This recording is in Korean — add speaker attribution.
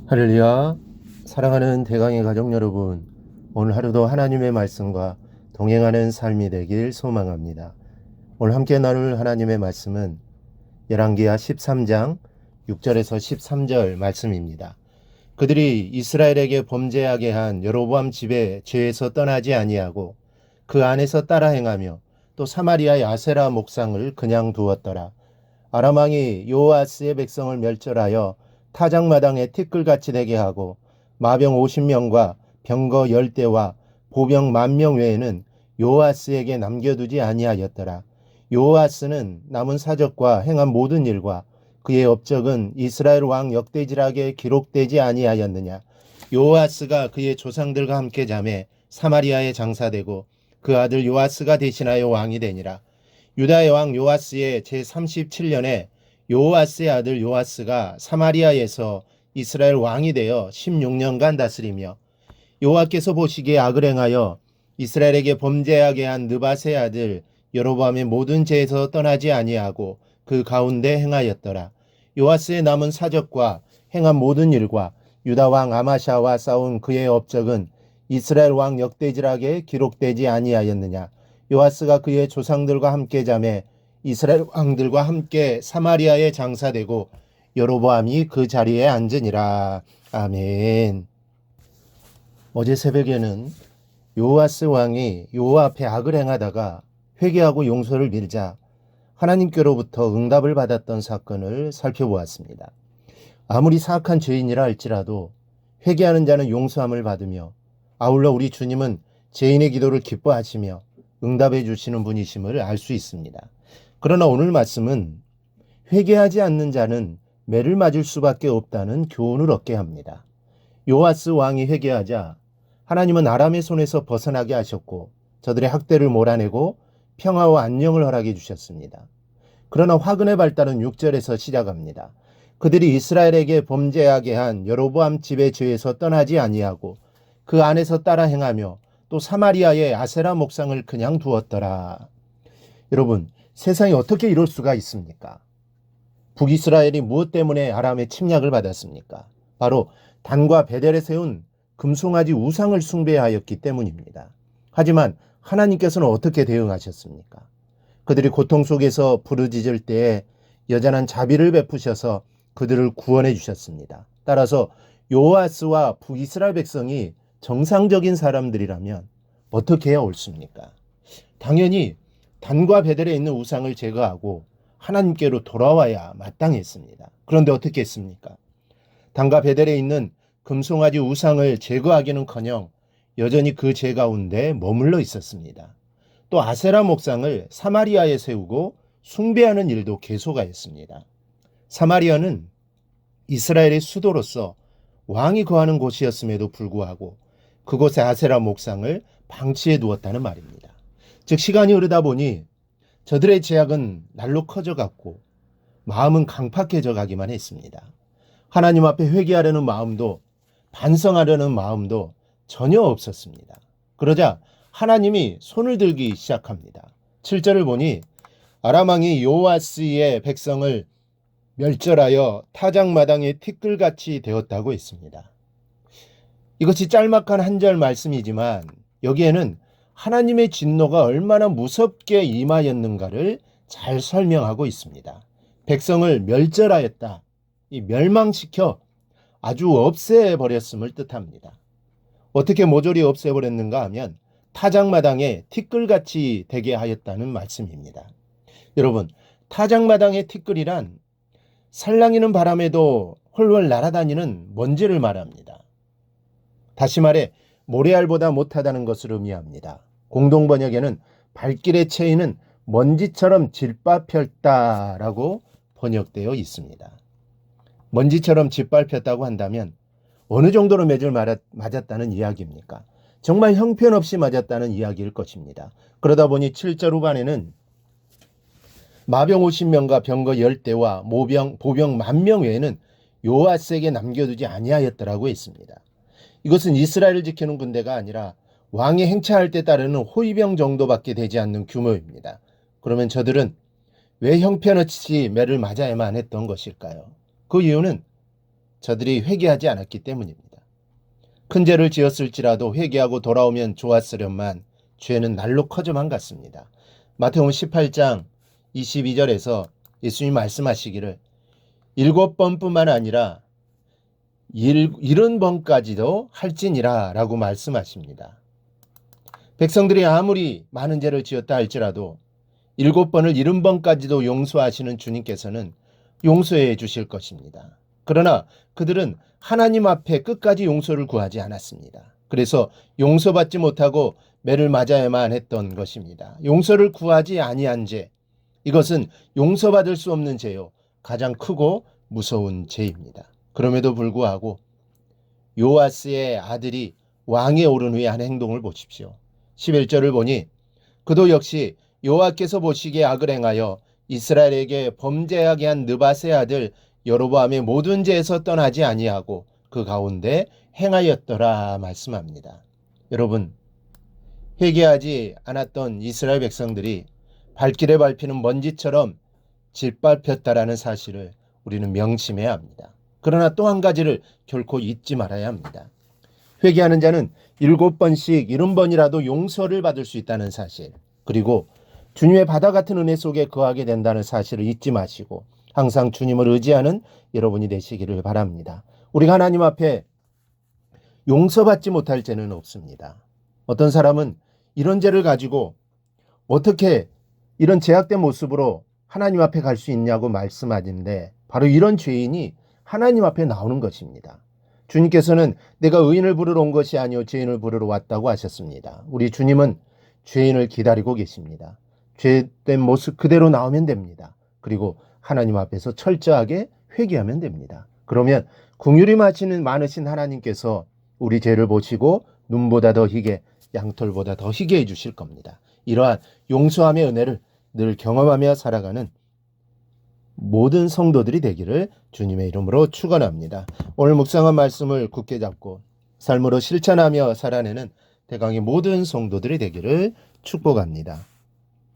Speaker 1: 할렐루야. 사랑하는 대강의 가족 여러분, 오늘 하루도 하나님의 말씀과 동행하는 삶이 되길 소망합니다. 오늘 함께 나눌 하나님의 말씀은 열왕기하 13장 6절에서 13절 말씀입니다. 그들이 이스라엘에게 범죄하게 한 여로보암 집의 죄에서 떠나지 아니하고 그 안에서 따라 행하며 또 사마리아의 아세라 목상을 그냥 두었더라. 아람 왕이 요아스의 백성을 멸절하여 타작마당에 티끌같이 되게 하고 마병 50명과 병거 10대와 보병 10,000명 외에는 요아스에게 남겨두지 아니하였더라. 요아스는 남은 사적과 행한 모든 일과 그의 업적은 이스라엘 왕 역대지락에 기록되지 아니하였느냐. 요아스가 그의 조상들과 함께 잠에 사마리아에 장사되고 그 아들 요아스가 대신하여 왕이 되니라. 유다의 왕 요아스의 제37년에 요아스의 아들 요아스가 사마리아에서 이스라엘 왕이 되어 16년간 다스리며 여호와께서 보시기에 악을 행하여 이스라엘에게 범죄하게 한 느밧의 아들 여로보암의 모든 죄에서 떠나지 아니하고 그 가운데 행하였더라. 요아스의 남은 사적과 행한 모든 일과 유다 왕 아마샤와 싸운 그의 업적은 이스라엘 왕 역대지락에 기록되지 아니하였느냐. 요아스가 그의 조상들과 함께 잠에 이스라엘 왕들과 함께 사마리아에 장사되고 여로보암이 그 자리에 앉으니라. 아멘. 어제 새벽에는 요아스 왕이 여호와 앞에 악을 행하다가 회개하고 용서를 빌자 하나님께로부터 응답을 받았던 사건을 살펴보았습니다. 아무리 사악한 죄인이라 할지라도 회개하는 자는 용서함을 받으며 아울러 우리 주님은 죄인의 기도를 기뻐하시며 응답해 주시는 분이심을 알 수 있습니다. 그러나 오늘 말씀은 회개하지 않는 자는 매를 맞을 수밖에 없다는 교훈을 얻게 합니다. 요아스 왕이 회개하자 하나님은 아람의 손에서 벗어나게 하셨고 저들의 학대를 몰아내고 평화와 안녕을 허락해 주셨습니다. 그러나 화근의 발달은 6절에서 시작합니다. 그들이 이스라엘에게 범죄하게 한 여로보암 집의 죄에서 떠나지 아니하고 그 안에서 따라 행하며 또 사마리아의 아세라 목상을 그냥 두었더라. 여러분, 세상에 어떻게 이럴 수가 있습니까? 북이스라엘이 무엇 때문에 아람의 침략을 받았습니까? 바로 단과 베델에 세운 금송아지 우상을 숭배하였기 때문입니다. 하지만 하나님께서는 어떻게 대응하셨습니까? 그들이 고통 속에서 부르짖을 때에 여전한 자비를 베푸셔서 그들을 구원해 주셨습니다. 따라서 요아스와 북이스라엘 백성이 정상적인 사람들이라면 어떻게 해야 옳습니까? 당연히 단과 베델에 있는 우상을 제거하고 하나님께로 돌아와야 마땅했습니다. 그런데 어떻게 했습니까? 단과 베델에 있는 금송아지 우상을 제거하기는커녕 여전히 그 죄 가운데 머물러 있었습니다. 또 아세라 목상을 사마리아에 세우고 숭배하는 일도 계속하였습니다. 사마리아는 이스라엘의 수도로서 왕이 거하는 곳이었음에도 불구하고 그곳에 아세라 목상을 방치해 두었다는 말입니다. 즉 시간이 흐르다 보니 저들의 죄악은 날로 커져갔고 마음은 강팍해져 가기만 했습니다. 하나님 앞에 회개하려는 마음도 반성하려는 마음도 전혀 없었습니다. 그러자 하나님이 손을 들기 시작합니다. 7절을 보니 아람 왕이 요아스의 백성을 멸절하여 타작마당에 티끌같이 되었다고 했습니다. 이것이 짤막한 한 절 말씀이지만 여기에는 하나님의 진노가 얼마나 무섭게 임하였는가를 잘 설명하고 있습니다. 백성을 멸절하였다. 이 멸망시켜 아주 없애버렸음을 뜻합니다. 어떻게 모조리 없애버렸는가 하면 타작마당에 티끌같이 되게 하였다는 말씀입니다. 여러분, 타작마당의 티끌이란 살랑이는 바람에도 헐헐 날아다니는 먼지를 말합니다. 다시 말해 모래알보다 못하다는 것을 의미합니다. 공동번역에는 발길에 채이는 먼지처럼 짓밟혔다라고 번역되어 있습니다. 먼지처럼 짓밟혔다고 한다면 어느 정도로 매질 맞았다는 이야기입니까? 정말 형편없이 맞았다는 이야기일 것입니다. 그러다 보니 7절 후반에는 마병 50명과 병거 10대와 보병 10,000명 외에는 요아스에게 남겨두지 아니하였더라고 했습니다. 이것은 이스라엘을 지키는 군대가 아니라 왕이 행차할 때 따르는 호위병 정도밖에 되지 않는 규모입니다. 그러면 저들은 왜 형편없이 매를 맞아야만 했던 것일까요? 그 이유는 저들이 회개하지 않았기 때문입니다. 큰 죄를 지었을지라도 회개하고 돌아오면 좋았으련만 죄는 날로 커져만 갔습니다. 마태복음 18장 22절에서 예수님이 말씀하시기를 7번뿐만 아니라 70번까지도 할지니라 라고 말씀하십니다. 백성들이 아무리 많은 죄를 지었다 할지라도 7번을 70번까지도 용서하시는 주님께서는 용서해 주실 것입니다. 그러나 그들은 하나님 앞에 끝까지 용서를 구하지 않았습니다. 그래서 용서받지 못하고 매를 맞아야만 했던 것입니다. 용서를 구하지 아니한 죄, 이것은 용서받을 수 없는 죄요, 가장 크고 무서운 죄입니다. 그럼에도 불구하고 요아스의 아들이 왕에 오른 후에 한 행동을 보십시오. 11절을 보니 그도 역시 여호와께서 보시기에 악을 행하여 이스라엘에게 범죄하게 한 느밧의 아들 여로보암의 모든 죄에서 떠나지 아니하고 그 가운데 행하였더라 말씀합니다. 여러분, 회개하지 않았던 이스라엘 백성들이 발길에 밟히는 먼지처럼 짓밟혔다라는 사실을 우리는 명심해야 합니다. 그러나 또 한 가지를 결코 잊지 말아야 합니다. 회개하는 자는 7번씩 70번이라도 용서를 받을 수 있다는 사실, 그리고 주님의 바다 같은 은혜 속에 거하게 된다는 사실을 잊지 마시고 항상 주님을 의지하는 여러분이 되시기를 바랍니다. 우리가 하나님 앞에 용서받지 못할 죄는 없습니다. 어떤 사람은 이런 죄를 가지고 어떻게 이런 죄악된 모습으로 하나님 앞에 갈 수 있냐고 말씀하는데, 바로 이런 죄인이 하나님 앞에 나오는 것입니다. 주님께서는 내가 의인을 부르러 온 것이 아니요 죄인을 부르러 왔다고 하셨습니다. 우리 주님은 죄인을 기다리고 계십니다. 죄된 모습 그대로 나오면 됩니다. 그리고 하나님 앞에서 철저하게 회개하면 됩니다. 그러면 긍휼이 많으신 하나님께서 우리 죄를 보시고 눈보다 더 희게, 양털보다 더 희게 해주실 겁니다. 이러한 용서함의 은혜를 늘 경험하며 살아가는 모든 성도들이 되기를 주님의 이름으로 축원합니다. 오늘 묵상한 말씀을 굳게 잡고 삶으로 실천하며 살아내는 대강의 모든 성도들이 되기를 축복합니다.